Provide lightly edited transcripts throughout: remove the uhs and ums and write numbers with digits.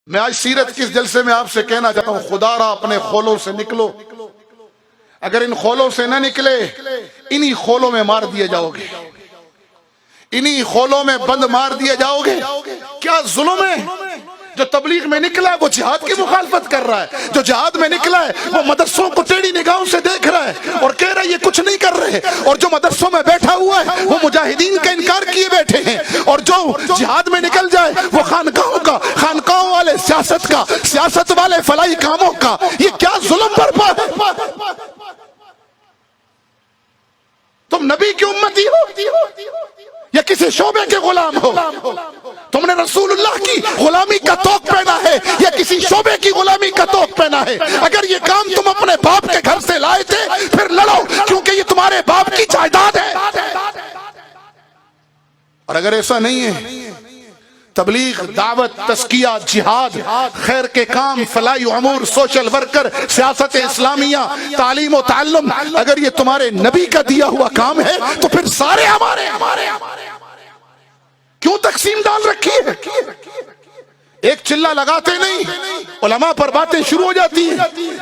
میں آج سیرت کے اس جلسے میں آپ سے کہنا چاہتا ہوں، خدا را اپنے خولوں سے نکلو، اگر ان خولوں سے نہ نکلے انہی خولوں میں مار دیے جاؤ گے، انہی خولوں میں بند مار دیے جاؤ گے۔ کیا ظلم ہے؟ جو تبلیغ میں نکلا ہے وہ جہاد کی مخالفت کر رہا ہے، جو جہاد میں نکلا ہے وہ مدرسوں کو ٹیڑھی نگاہوں سے دیکھ رہا ہے اور کہہ رہا ہے یہ کچھ نہیں کر رہے، اور جو مدرسوں میں بیٹھا ہوا ہے وہ مجاہدین کا انکار کیے بیٹھے ہیں، اور جو جہاد میں نکل جائے وہ خانقاہوں والے سیاست کا، سیاست والے فلاحی کاموں کا۔ یہ کیا ظلم برپا ہے؟ تم نبی کی امتی ہو یا کسی شعبے کے غلام ہو؟ تم نے رسول اللہ کی غلامی کا توق پہنا ہے یا کسی شعبے کی غلامی کا توق پہنا ہے؟ اگر یہ کام تم اپنے باپ کے گھر سے لائے تھے پھر لڑو، کیونکہ یہ تمہارے باپ کی جائیداد ہے۔ اور اگر ایسا نہیں ہے، تبلیغ، دعوت، تزکیہ، جہاد، خیر کے کام، فلاحی امور، سوشل ورکر، سیاست اسلامیہ، تعلیم و تعلم، اگر یہ تمہارے نبی کا دیا ہوا کام ہے تو پھر سارے ہمارے کیوں تقسیم ڈال رکھی ہے؟ ایک چلہ لگاتے نہیں، علماء پر باتیں شروع ہو جاتی ہیں،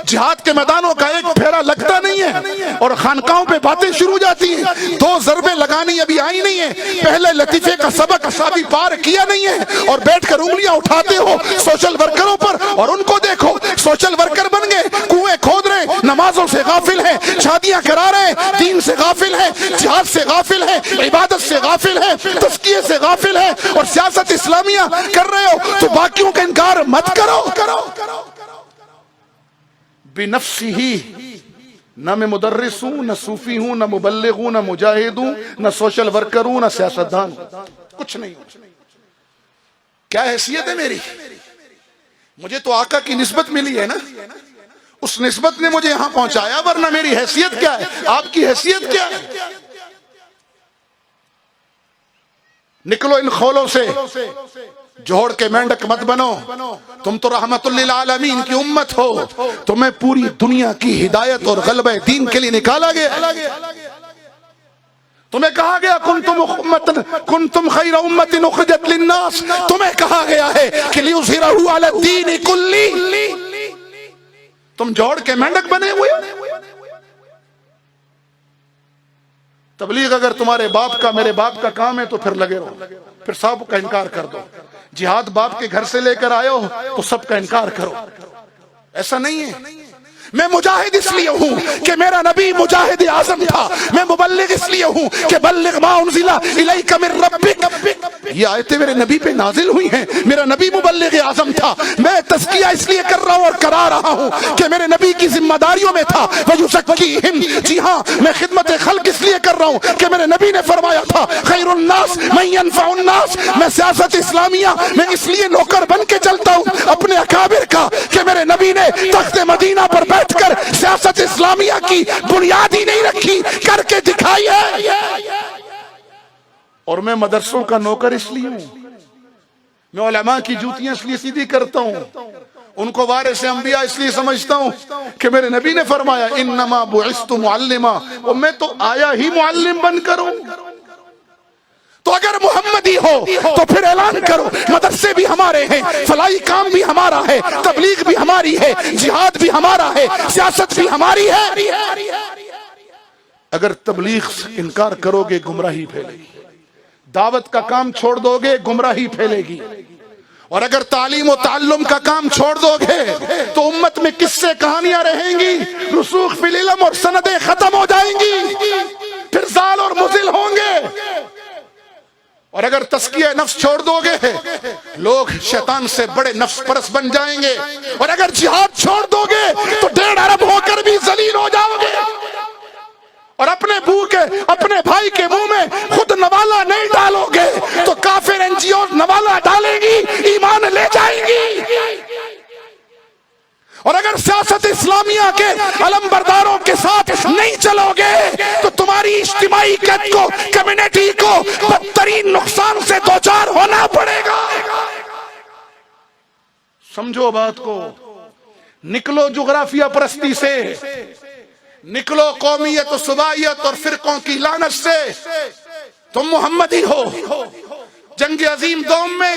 جہاد کے میدانوں کا ایک پھیرا لگتا نہیں ہے اور خانقاہوں پہ باتیں شروع ہو جاتی ہیں۔ دو ضربیں لگانی ابھی آئی نہیں ہیں، پہلے لطیفے کا سبق ابھی پار کیا نہیں ہے، اور بیٹھ کر انگلیاں اٹھاتے ہو سوشل ورکروں پر، اور ان کو دیکھو سوشل ورکر بن گئے، کنویں کھود رہے ہیں، نمازوں سے غافل ہیں، شادیاں کرا رہے ہیں، دین سے غافل ہیں، جہاد سے غافل ہیں، عبادت سے غافل ہیں، تزکیے سے غافل ہیں، اور سیاست اسلامیہ کر رہے ہو تو باقیوں کا انکار مت کرو۔ بنفسی، نہ میں مدرس ہوں، نہ صوفی ہوں، نہ مبلغ ہوں، نہ مجاہد ہوں، نہ سوشل ورکر ہوں، نہ سیاستدان ہوں، کچھ نہیں ہوں۔ کیا حیثیت ہے میری؟ مجھے تو آقا کی نسبت ملی ہے نا، اس نسبت نے مجھے یہاں پہنچایا، ورنہ میری حیثیت کیا ہے؟ آپ کی حیثیت کیا ہے؟ نکلو ان خولوں سے، جوڑ کے مینڈک مت بنو، تم تو رحمت للعالمین کی امت ہو، تمہیں پوری دنیا کی ہدایت اور غلبہ دین کے لیے نکالا گیا۔ تمہیں کہا گیا کنتم خیر امت اخرجت للناس، تمہیں کہا گیا ہے کہ لیظہرہ علی الدین کلہ، تم جوڑ کے مینڈک بنے ہوئے۔ تبلیغ اگر تمہارے باپ کا، میرے باپ کا کام ہے تو پھر لگے رہو، پھر سب کا انکار کر دو۔ جہاد باپ کے گھر سے لے کر آئے ہو تو سب کا انکار کرو، ایسا نہیں ہے۔ میں مجاہد اس لیے ہوں کہ میرا نبی مجاہد اعظم تھا، میں مبلغ اس لیے ہوں کہ بلغ ما انزل الیک من ربک، یہ آیتیں میرے نبی پہ نازل ہوئی ہیں، میرا نبی مبلغ اعظم تھا۔ میں تزکیہ اس لیے کر رہا ہوں اور کرا رہا ہوں کہ میرے نبی کی ذمہ داریوں میں تھا، وَيُزَكِّيهِمْ، جی ہاں میں خدمت خلق اس لیے کر رہا ہوں کہ میرے نبی نے فرمایا تھا خیر الناس من ينفع الناس۔ میں سیاست اسلامیہ میں اس لیے نوکر بن کے چلتا ہوں اپنے اکابر کا کہ میرے نبی نے تخت مدینہ پر بیٹھ کر سیاست اسلامیہ کی بنیاد ہی نہیں رکھی، کر کے دکھائی ہے۔ اور میں مدرسوں کا نوکر اس لیے ہوں، میں علماء کی جوتیاں اس لیے سیدھی کرتا ہوں، ان کو وارث انبیاء اس لیے سمجھتا ہوں کہ میرے نبی نے فرمایا انما بعثت معلما، اور میں تو آیا ہی معلم بن کر ہوں۔ تو اگر محمدی ہو تو پھر اعلان کرو مدرسے بھی ہمارے ہیں، فلاحی کام بھی ہمارا ہے، تبلیغ بھی ہماری ہے، جہاد بھی ہمارا ہے، سیاست بھی ہماری ہے۔ اگر تبلیغ سے انکار کرو گے گمراہی پھیلے گی، دعوت کا کام چھوڑ دو گے گمراہی پھیلے گی، اور اگر تعلیم و تعلم کا کام چھوڑ دو گے تو امت میں قصے کہانیاں رہیں گی، رسوخ فی العلم اور سندیں ختم ہو جائیں گی، پھر زال اور مزل ہوں گے۔ اور اگر تزکیہ نفس چھوڑ دو گے لوگ شیطان سے بڑے نفس پرست بن جائیں گے، اور اگر جہاد چھوڑ دو گے تو 1.5 ارب ہو کر بھی ذلیل ہو جاؤ گے، اور اپنے بھائی کے منہ میں خود نوالا نہیں ڈالو گے تو کافر این جی او نوالا ڈالیں گی، ایمان لے جائیں گی۔ اور اگر سیاست اسلامیہ کے علم برداروں کے ساتھ نہیں چلو گے تو تمہاری اجتماعی قد کو، کمیونٹی کو بدترین نقصان سے دوچار ہونا پڑے گا۔ سمجھو بات کو، نکلو جغرافیہ پرستی سے، نکلو قومیت و صوبائیت اور فرقوں کی لعنت سے، تم محمدی ہو۔ جنگ عظیم دوم میں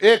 1